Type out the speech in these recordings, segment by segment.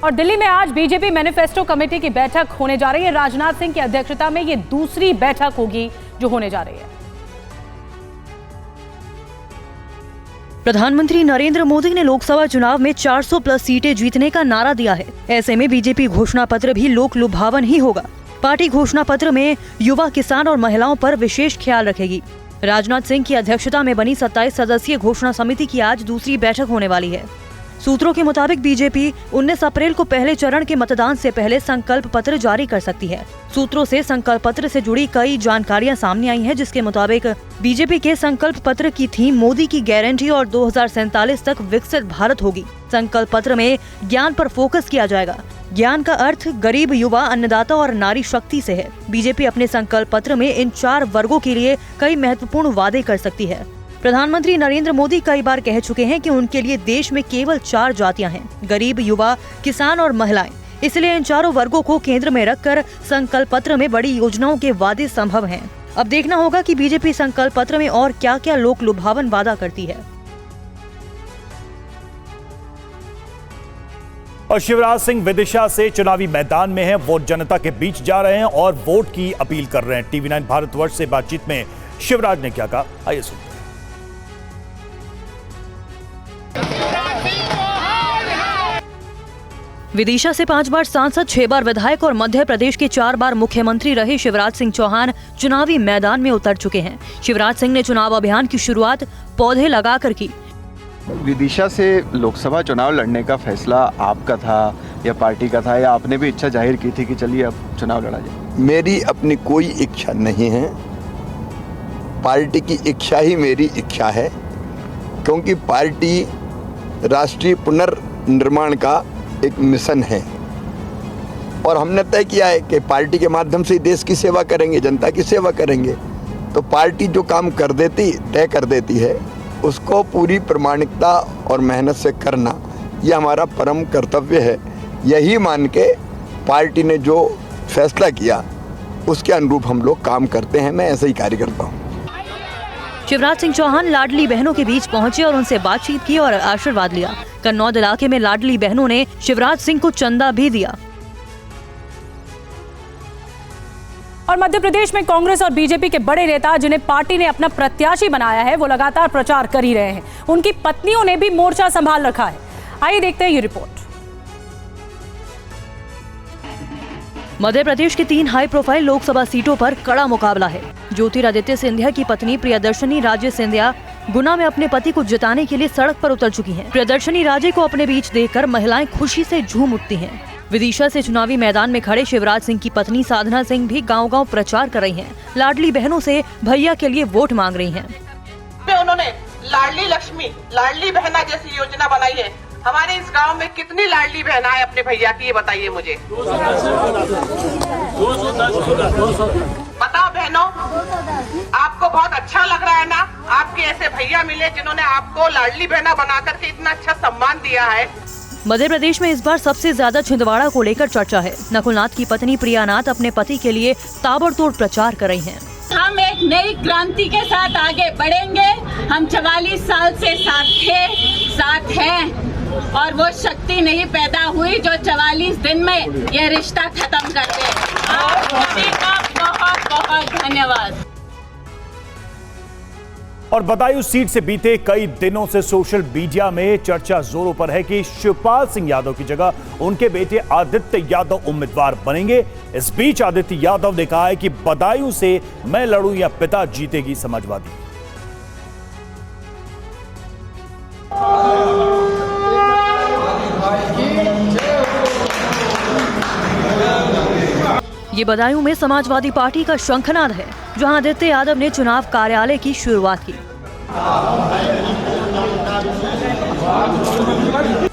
और दिल्ली में आज बीजेपी मैनिफेस्टो कमेटी की बैठक होने जा रही है। राजनाथ सिंह की अध्यक्षता में ये दूसरी बैठक होगी जो होने जा रही है। प्रधानमंत्री नरेंद्र मोदी ने लोकसभा चुनाव में 400 प्लस सीटें जीतने का नारा दिया है। ऐसे में बीजेपी घोषणा पत्र भी लोक लुभावन ही होगा। पार्टी घोषणा पत्र में युवा, किसान और महिलाओं पर विशेष ख्याल रखेगी। राजनाथ सिंह की अध्यक्षता में बनी 27 सदस्यीय घोषणा समिति की आज दूसरी बैठक होने वाली है। सूत्रों के मुताबिक बीजेपी 19 अप्रैल को पहले चरण के मतदान से पहले संकल्प पत्र जारी कर सकती है। सूत्रों से संकल्प पत्र से जुड़ी कई जानकारियां सामने आई हैं, जिसके मुताबिक बीजेपी के संकल्प पत्र की थीम मोदी की गारंटी और 2047 तक विकसित भारत होगी। संकल्प पत्र में ज्ञान पर फोकस किया जाएगा। ज्ञान का अर्थ गरीब, युवा, अन्नदाता और नारी शक्ति से है। बीजेपी अपने संकल्प पत्र में इन 4 वर्गों के लिए कई महत्वपूर्ण वादे कर सकती है। प्रधानमंत्री नरेंद्र मोदी कई बार कह चुके हैं कि उनके लिए देश में केवल 4 जातियां हैं: गरीब, युवा, किसान और महिलाएं। इसलिए इन चारों वर्गों को केंद्र में रखकर संकल्प पत्र में बड़ी योजनाओं के वादे संभव हैं। अब देखना होगा कि बीजेपी संकल्प पत्र में और क्या क्या लोक लुभावन वादा करती है। और शिवराज सिंह विदिशा से चुनावी मैदान में हैं, वोट जनता के बीच जा रहे हैं और वोट की अपील कर रहे हैं। TV9 भारतवर्ष से बातचीत में शिवराज ने क्या कहा, आइए सुनते हैं। विदिशा से 5 बार सांसद, 6 बार विधायक और मध्य प्रदेश के 4 बार मुख्यमंत्री रहे शिवराज सिंह चौहान चुनावी मैदान में उतर चुके हैं। शिवराज सिंह ने चुनाव अभियान की शुरुआत पौधे लगाकर की। विदिशा से लोकसभा चुनाव लड़ने का फैसला आपका था या पार्टी का था, या आपने भी इच्छा जाहिर की थी कि चलिए अब चुनाव लड़ा जाए? मेरी अपनी कोई इच्छा नहीं है, पार्टी की इच्छा ही मेरी इच्छा है, क्योंकि पार्टी राष्ट्रीय पुनर्निर्माण का एक मिशन है और हमने तय किया है कि पार्टी के माध्यम से देश की सेवा करेंगे, जनता की सेवा करेंगे। तो पार्टी जो काम तय कर देती है उसको पूरी प्रामाणिकता और मेहनत से करना, यह हमारा परम कर्तव्य है। यही मान के पार्टी ने जो फैसला किया उसके अनुरूप हम लोग काम करते हैं। मैं ऐसे ही कार्य करता हूँ। शिवराज सिंह चौहान लाडली बहनों के बीच पहुंचे और उनसे बातचीत की और आशीर्वाद लिया। कन्नौद इलाके में लाडली बहनों ने शिवराज सिंह को चंदा भी दिया। और मध्य प्रदेश में कांग्रेस और बीजेपी के बड़े नेता, जिन्हें पार्टी ने अपना प्रत्याशी बनाया है, वो लगातार प्रचार कर ही रहे हैं। उनकी पत्नियों ने भी मोर्चा संभाल रखा है। आइए देखते हैं ये रिपोर्ट। मध्य प्रदेश की 3 हाई प्रोफाइल लोकसभा सीटों पर कड़ा मुकाबला है। ज्योतिरादित्य सिंधिया की पत्नी प्रियदर्शनी राजे सिंधिया गुना में अपने पति को जिताने के लिए सड़क पर उतर चुकी हैं। प्रियदर्शनी राजे को अपने बीच देखकर महिलाएं खुशी से झूम उठती हैं। विदिशा से चुनावी मैदान में खड़े शिवराज सिंह की पत्नी साधना सिंह भी गांव-गांव प्रचार कर रही हैं। लाडली बहनों से भैया के लिए वोट मांग रही हैं। उन्होंने लाडली लक्ष्मी, लाडली बहना जैसी योजना बनाई है। हमारे इस गांव में कितनी लाडली बहना है अपने भैया की, ये बताइए मुझे। 210। बताओ बहनों, आपको बहुत अच्छा लग रहा है ना? आपके ऐसे भैया मिले जिन्होंने आपको लाडली बहना बना करके इतना अच्छा सम्मान दिया है। मध्य प्रदेश में इस बार सबसे ज्यादा छिंदवाड़ा को लेकर चर्चा है। नकुलनाथ की पत्नी प्रियानाथ अपने पति के लिए ताबड़तोड़ प्रचार कर रही हैं। हम एक नई क्रांति के साथ आगे बढ़ेंगे। हम 44 साल से साथ हैं और वो शक्ति नहीं पैदा हुई जो 44 दिन में ये रिश्ता खत्म कर दे। आप सभी का बहुत बहुत धन्यवाद। और बदायूं सीट से बीते कई दिनों से सोशल मीडिया में चर्चा जोरों पर है कि शिवपाल सिंह यादव की जगह उनके बेटे आदित्य यादव उम्मीदवार बनेंगे। इस बीच आदित्य यादव ने कहा है कि बदायूं से मैं लड़ूं या पिता जीतेगी समाजवादी। ये बदायूं में समाजवादी पार्टी का शंखनाद है, जहां आदित्य यादव ने चुनाव कार्यालय की शुरुआत की।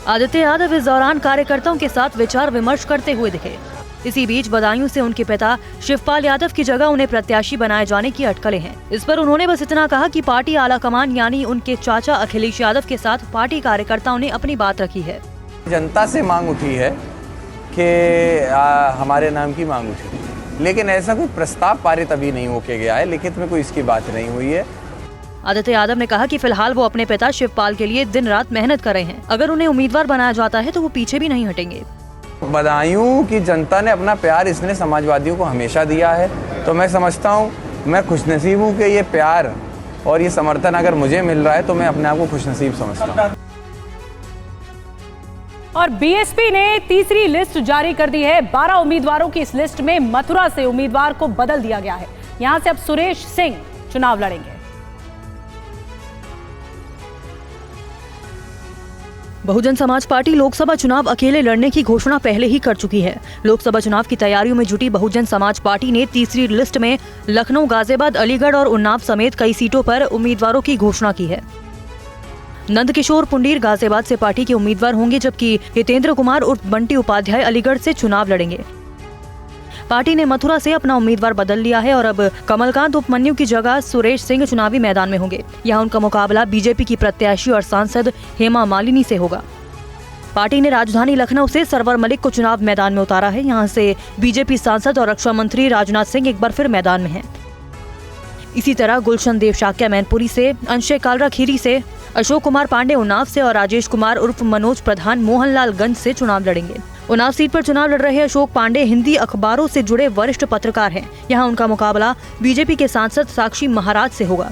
आदित्य यादव इस दौरान कार्यकर्ताओं के साथ विचार विमर्श करते हुए दिखे। इसी बीच बदायूं से उनके पिता शिवपाल यादव की जगह उन्हें प्रत्याशी बनाए जाने की अटकलें हैं। इस पर उन्होंने बस इतना कहा कि पार्टी आलाकमान यानी उनके चाचा अखिलेश यादव के साथ पार्टी कार्यकर्ताओं ने अपनी बात रखी है। जनता से मांग उठी है कि हमारे नाम की मांग उठी, लेकिन ऐसा कोई प्रस्ताव पारित अभी नहीं होके गया है, लिखित में कोई इसकी बात नहीं हुई है। आदित्य यादव ने कहा कि फिलहाल वो अपने पिता शिवपाल के लिए दिन रात मेहनत कर रहे हैं। अगर उन्हें उम्मीदवार बनाया जाता है तो वो पीछे भी नहीं हटेंगे। बदायूं की जनता ने अपना प्यार इसने समाजवादियों को हमेशा दिया है, तो मैं समझता हूँ, मैं खुशनसीब हूँ कि ये प्यार और ये समर्थन अगर मुझे मिल रहा है तो मैं अपने आप को खुशनसीब समझता हूँ। और बीएसपी ने तीसरी लिस्ट जारी कर दी है। 12 उम्मीदवारों की इस लिस्ट में मथुरा से उम्मीदवार को बदल दिया गया है। यहां से अब सुरेश सिंह चुनाव लड़ेंगे। बहुजन समाज पार्टी लोकसभा चुनाव अकेले लड़ने की घोषणा पहले ही कर चुकी है। लोकसभा चुनाव की तैयारियों में जुटी बहुजन समाज पार्टी ने तीसरी लिस्ट में लखनऊ, गाजियाबाद, अलीगढ़ और उन्नाव समेत कई सीटों पर उम्मीदवारों की घोषणा की है। नंदकिशोर पुंडीर गाजियाबाद से पार्टी के उम्मीदवार होंगे, जबकि हितेंद्र कुमार उर्फ बंटी उपाध्याय अलीगढ़ से चुनाव लड़ेंगे। पार्टी ने मथुरा से अपना उम्मीदवार बदल लिया है और अब कमलकांत उपमन्यु की जगह सुरेश सिंह चुनावी मैदान में होंगे। यहां उनका मुकाबला बीजेपी की प्रत्याशी और सांसद हेमा मालिनी से होगा। पार्टी ने राजधानी लखनऊ से सरवर मलिक को चुनाव मैदान में उतारा है। यहां से बीजेपी सांसद और रक्षा मंत्री राजनाथ सिंह एक बार फिर मैदान में हैं। इसी तरह गुलशन देव शाक्या मैनपुरी से, अंशय कालरा खीरी से, अशोक कुमार पांडे उन्नाव से और राजेश कुमार उर्फ मनोज प्रधान मोहनलालगंज से चुनाव लड़ेंगे। उन्नाव सीट पर चुनाव लड़ रहे अशोक पांडे हिंदी अखबारों से जुड़े वरिष्ठ पत्रकार हैं। यहां उनका मुकाबला बीजेपी के सांसद साक्षी महाराज से होगा।